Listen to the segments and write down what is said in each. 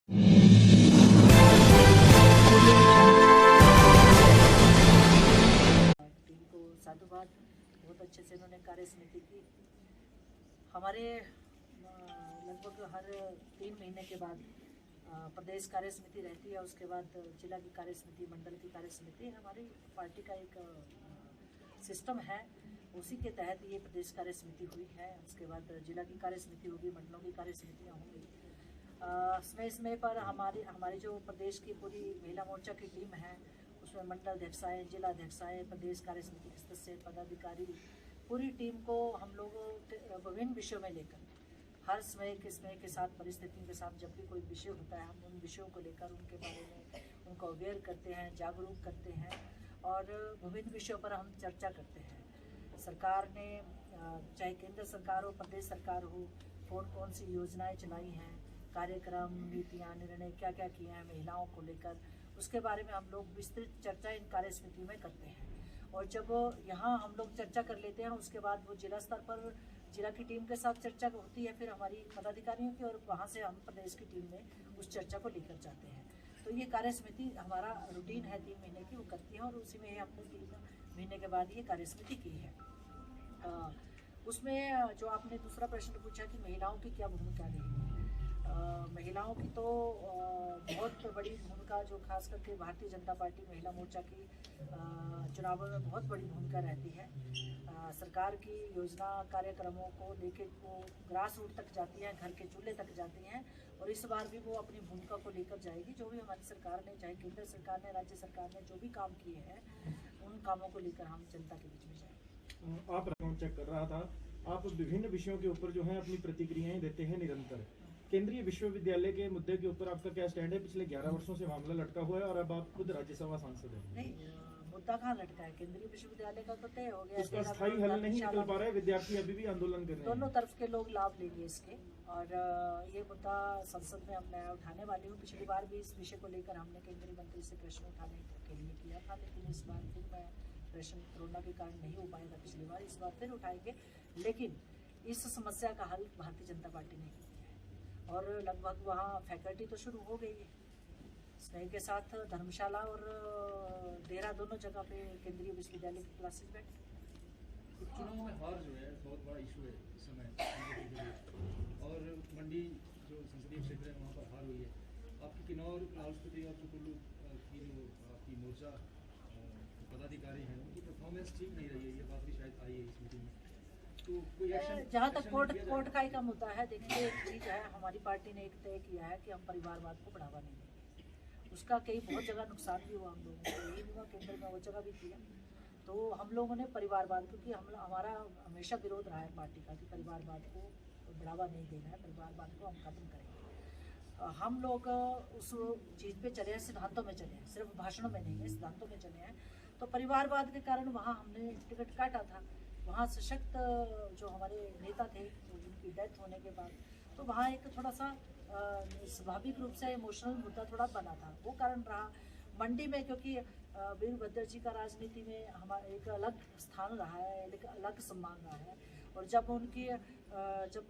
Team को साधुवाद, बहुत अच्छे से इन्होंने कार्य समिति की। हमारे लगभग हर 3 महीने के बाद प्रदेश कार्य समिति रहती है, उसके बाद जिला की कार्य समिति, मंडल की कार्य समिति। हमारी पार्टी का एक सिस्टम है, उसी के तहत ये प्रदेश कार्य समिति हुई है। उसके बाद जिला की कार्य समिति होगी, मंडलों की कार्य समितियाँ होंगी। समय समय पर हमारी जो प्रदेश की पूरी महिला मोर्चा की टीम है, उसमें मंडल अध्यक्षाएँ, जिला अध्यक्षाएँ, प्रदेश कार्य समिति के सदस्य, पदाधिकारी, पूरी टीम को हम लोग विभिन्न विषयों में लेकर हर समय के साथ, परिस्थितियों के साथ जब भी कोई विषय होता है, हम उन विषयों को लेकर उनके बारे में उनको अवेयर करते हैं, जागरूक करते हैं और विभिन्न विषयों पर हम चर्चा करते हैं। सरकार ने चाहे केंद्र सरकार हो, प्रदेश सरकार हो, कौन कौन सी योजनाएं चलाई हैं, कार्यक्रम, नीतियाँ, निर्णय क्या क्या किए हैं महिलाओं को लेकर, उसके बारे में हम लोग विस्तृत चर्चा इन कार्य समितियों में करते हैं। और जब यहाँ हम लोग चर्चा कर लेते हैं, उसके बाद वो जिला स्तर पर जिला की टीम के साथ चर्चा होती है, फिर हमारी पदाधिकारियों की, और वहाँ से हम प्रदेश की टीम में उस चर्चा को लेकर जाते हैं। तो ये कार्य समिति हमारा रूटीन है 3 महीने की, वो करती है और उसी में हमने 3 महीने के बाद ये कार्य समिति की है। उसमें जो आपने दूसरा प्रश्न पूछा कि महिलाओं की क्या भूमिका रही है, महिलाओं की तो बहुत बड़ी भूमिका, जो खास करके भारतीय जनता पार्टी महिला मोर्चा की चुनावों में बहुत बड़ी भूमिका रहती है। सरकार की योजना कार्यक्रमों को लेके वो ग्रास रूट तक जाती हैं, घर के चूल्हे तक जाती हैं, और इस बार भी वो अपनी भूमिका को लेकर जाएगी। जो भी हमारी सरकार ने, चाहे केंद्र सरकार ने, राज्य सरकार ने जो भी काम किए हैं, उन कामों को लेकर हम जनता के बीच में जाएंगे। आप अकाउंट चेक कर रहा था, आप विभिन्न विषयों के ऊपर जो है अपनी प्रतिक्रियाएं देते हैं निरंतर। केंद्रीय विश्वविद्यालय के मुद्दे के ऊपर आपका क्या स्टैंड है? पिछले 11 वर्षों से मामला लटका हुआ है और अब आप खुद राज्यसभा सांसद हैं। नहीं, मुद्दा कहाँ लटका है? केंद्रीय विश्वविद्यालय का तो तय हो गया, उसका स्थायी हल नहीं निकल पा रहा है, विद्यार्थी अभी भी आंदोलन कर रहे हैं। दोनों तरफ के लोग लाभ लेंगे इसके, और ये मुद्दा संसद में अब मैं उठाने वाली हूँ। पिछली बार भी इस विषय को लेकर हमने केंद्रीय मंत्री से प्रश्न उठाने के लिए किया था, लेकिन इस बार फिर मैं प्रश्न कोरोना के कारण नहीं हो पाया था पिछली बार, इस बार फिर उठाएंगे। लेकिन इस समस्या का हल भारतीय जनता पार्टी ने किया है, और लगभग वहाँ फैकल्टी तो शुरू हो गई है। स्नेह के साथ धर्मशाला और देहरा दोनों जगह पे केंद्रीय विश्वविद्यालय की क्लासेस बैठ। चुनाव में हार जो है बहुत बड़ा इशू है इस समय, और मंडी जो संसदीय क्षेत्र है वहाँ पर हार हुई है। आपकी किन्नौर, लाहौल स्पीति और कुल्लू की जो आपकी मोर्चा पदाधिकारी हैं, उनकी परफॉर्मेंस ठीक नहीं रही है, ये बात भी शायद आई है इस मीटिंग में। तो कोई एक्शन, जहाँ तक कोर्ट का ही का मुद्दा है, देखिए एक चीज़ है, हमारी पार्टी ने एक तय किया है कि हम परिवारवाद को बढ़ावा नहीं देंगे। उसका कई बहुत जगह नुकसान भी हुआ हम लोगों को, यही हुआ केंद्र में वो जगह भी किया। तो हम लोगों ने परिवारवाद, क्योंकि हमारा हमेशा विरोध रहा है पार्टी का कि परिवारवाद को बढ़ावा नहीं देना है, परिवारवाद को हम खत्म करेंगे। हम लोग उस चीज़ पे चले हैं, सिद्धांतों में चले हैं, सिर्फ भाषणों में नहीं है, सिद्धांतों में चले हैं। तो परिवारवाद के कारण वहाँ हमने टिकट काटा था। वहाँ सशक्त जो हमारे नेता थे, जिनकी डेथ होने के बाद, तो वहाँ एक थोड़ा सा स्वाभाविक रूप से इमोशनल मुद्दा थोड़ा बना था, वो कारण रहा। मंडी में क्योंकि वीरभद्र जी का राजनीति में हमारा एक अलग स्थान रहा है, एक अलग सम्मान रहा है, और जब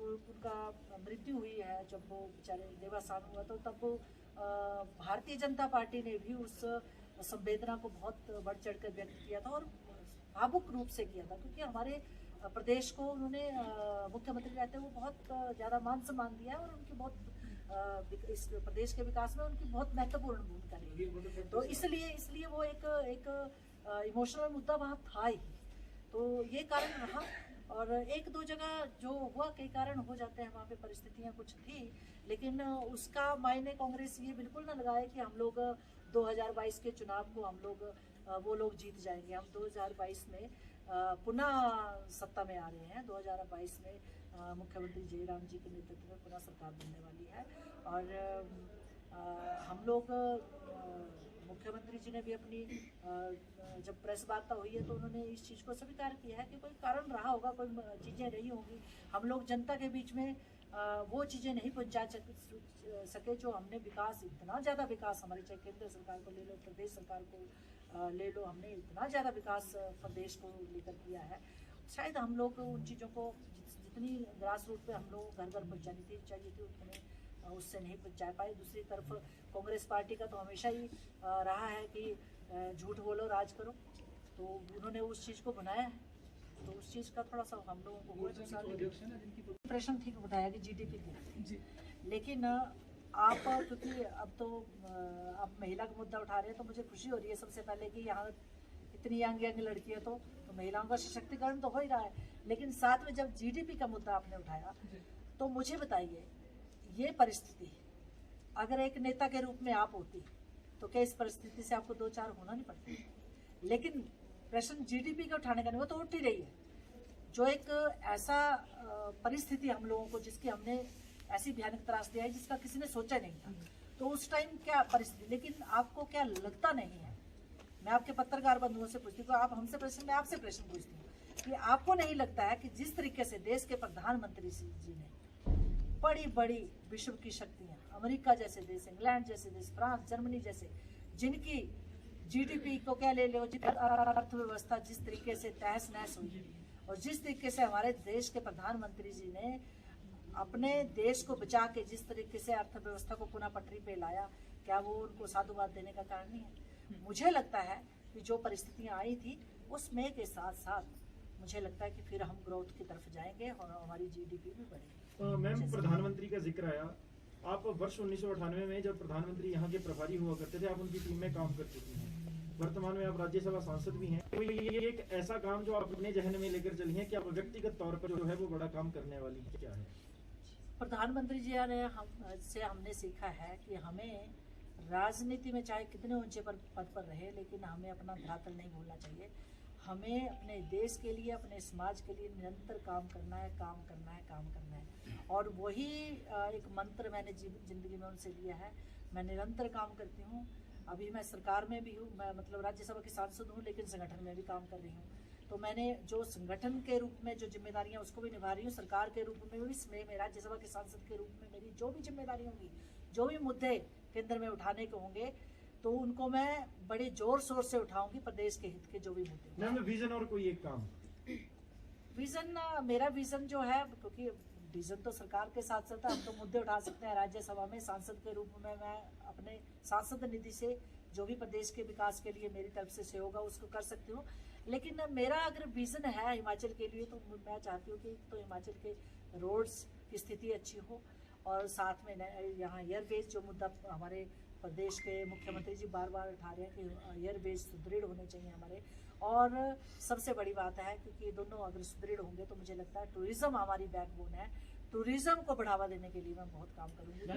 उनका मृत्यु हुई है, जब वो बेचारे देवासान हुआ, तो तब भारतीय जनता पार्टी ने भी उस संवेदना को बहुत बढ़ चढ़ कर व्यक्त किया था, और भावुक रूप से किया था, क्योंकि हमारे प्रदेश को उन्होंने मुख्यमंत्री रहते हुए बहुत ज़्यादा मान सम्मान दिया है, और उनकी बहुत इस प्रदेश के विकास में उनकी बहुत महत्वपूर्ण भूमिका रही है। तो इसलिए वो एक इमोशनल मुद्दा वहाँ था ही, तो ये कारण रहा। और एक दो जगह जो हुआ, कई कारण हो जाते हैं, वहाँ पे परिस्थितियाँ कुछ थी, लेकिन उसका मायने कांग्रेस ये बिल्कुल ना लगाए कि हम लोग 2022 के चुनाव को वो लोग जीत जाएंगे। हम 2022 में पुनः सत्ता में आ रहे हैं। 2022 में मुख्यमंत्री जयराम जी के नेतृत्व में पुनः सरकार बनने वाली है, और हम लोग मुख्यमंत्री जी ने भी अपनी जब प्रेस वार्ता हुई है, तो उन्होंने इस चीज़ को स्वीकार किया है कि कोई कारण रहा होगा, कोई चीज़ें रही होंगी, हम लोग जनता के बीच में वो चीज़ें नहीं पहुंचा सके जो हमने विकास, इतना ज़्यादा विकास हमारे, चाहे केंद्र सरकार को ले लो, प्रदेश सरकार को ले लो, हमने इतना ज़्यादा विकास प्रदेश को लेकर किया है। शायद हम लोग उन चीज़ों को जितनी ग्रास रूट पे हम लोग घर घर पहुँचानी चाहिए थी, उतने उससे नहीं जा पाए। दूसरी तरफ कांग्रेस पार्टी का तो हमेशा ही रहा है कि झूठ बोलो राज करो, तो उन्होंने उस चीज़ को बनाया है, तो उस चीज़ का थोड़ा सा हम लोगों को मोर्चा के जो अध्यक्ष हैं ना, जिनकी प्रश्न ठीक बताया कि जीडीपी की, जी लेकिन आप क्योंकि अब तो आप महिला का मुद्दा उठा रहे हैं, तो मुझे खुशी हो रही है सबसे पहले कि यहाँ इतनी यंग यंग लड़की है, तो महिलाओं का सशक्तिकरण तो हो ही रहा है। लेकिन साथ में जब जीडीपी का मुद्दा आपने उठाया, तो मुझे बताइए, ये परिस्थिति अगर एक नेता के रूप में आप होती तो क्या इस परिस्थिति से आपको दो चार होना नहीं पड़ती? लेकिन प्रश्न जीडीपी के उठाने का नहीं, वो तो उठ ही रही है। जो एक ऐसा परिस्थिति हम लोगों को, जिसकी हमने ऐसी भयानक त्रास दिया है जिसका किसी ने सोचा नहीं था, तो उस टाइम क्या परिस्थिति, लेकिन आपको क्या लगता नहीं है? मैं आपके पत्रकार बंधुओं से पूछती हूँ, आप हमसे प्रश्न, मैं आपसे प्रश्न पूछती हूँ कि आपको नहीं लगता है कि जिस तरीके से देश के प्रधानमंत्री जी ने बड़ी बड़ी विश्व की शक्तियाँ, अमेरिका जैसे देश, इंग्लैंड जैसे देश, फ्रांस, जर्मनी जैसे, जिनकी जीडीपी को क्या ले लो, अर्थव्यवस्था जिस तरीके से तहस नहस हुई, और जिस तरीके से हमारे देश के प्रधानमंत्री जी ने अपने देश को बचा के जिस तरीके से अर्थव्यवस्था को पुनः पटरी पे लाया, क्या वो उनको साधुवाद देने का कारण नहीं है? मुझे लगता है कि जो परिस्थितियां आई थी उसमें के साथ साथ मुझे लगता है कि फिर हम ग्रोथ की तरफ जाएंगे और हमारी जीडीपी भी बढ़ेगी। मैम, प्रधानमंत्री का जिक्र आया, आप वर्ष 1998 में जब प्रधानमंत्री यहाँ के प्रभारी हुआ करते थे, आप उनकी टीम में काम कर चुकी हैं, वर्तमान में आप राज्यसभा सांसद भी हैं। तो ये एक ऐसा काम जो आप अपने जहन में लेकर चली हैं कि आप व्यक्तिगत तौर पर जो है वो बड़ा काम करने वाली क्या है? प्रधानमंत्री जी ने हमने सीखा है कि हमें राजनीति में चाहे कितने ऊंचे पद पर रहे, लेकिन हमें अपना धरातल नहीं भूलना चाहिए। हमें अपने देश के लिए, अपने समाज के लिए निरंतर काम करना है, काम करना है, काम करना है। और वही एक मंत्र मैंने जिंदगी में उनसे लिया है। मैं निरंतर काम करती हूँ। अभी मैं सरकार में भी हूँ, मैं मतलब राज्यसभा की सांसद हूँ, लेकिन संगठन में भी काम कर रही हूँ। तो मैंने जो संगठन के रूप में जो जिम्मेदारियाँ उसको भी निभा रही हूँ, सरकार के रूप में भी मैं राज्यसभा के सांसद के रूप में मेरी जो भी जिम्मेदारी होंगी, जो भी मुद्दे केंद्र में उठाने के होंगे, तो उनको मैं बड़े जोर शोर से उठाऊंगी, प्रदेश के हित के जो भी मुद्दे। मैम, विजन और कोई एक काम? विजन, मेरा विजन जो है, क्योंकि विजन तो सरकार के साथ साथ हम तो मुद्दे उठा सकते हैं राज्यसभा में। सांसद के रूप में मैं अपने सांसद निधि से जो भी प्रदेश के विकास के लिए मेरी तरफ से सहयोग होगा उसको कर सकती हूँ। लेकिन मेरा अगर विजन है हिमाचल के लिए, तो मैं चाहती हूँ कि तो हिमाचल के रोड्स की स्थिति अच्छी हो, और साथ में यहाँ एयरबेस जो मुद्दा हमारे प्रदेश के मुख्यमंत्री जी बार बार उठा रहे हैं कि एयरबेस सुदृढ़ होने चाहिए हमारे। और सबसे बड़ी बात है, क्योंकि दोनों अगर सुदृढ़ होंगे तो मुझे लगता है टूरिज्म हमारी बैकबोन है, टूरिज्म को बढ़ावा देने के लिए मैं बहुत काम करूँगी।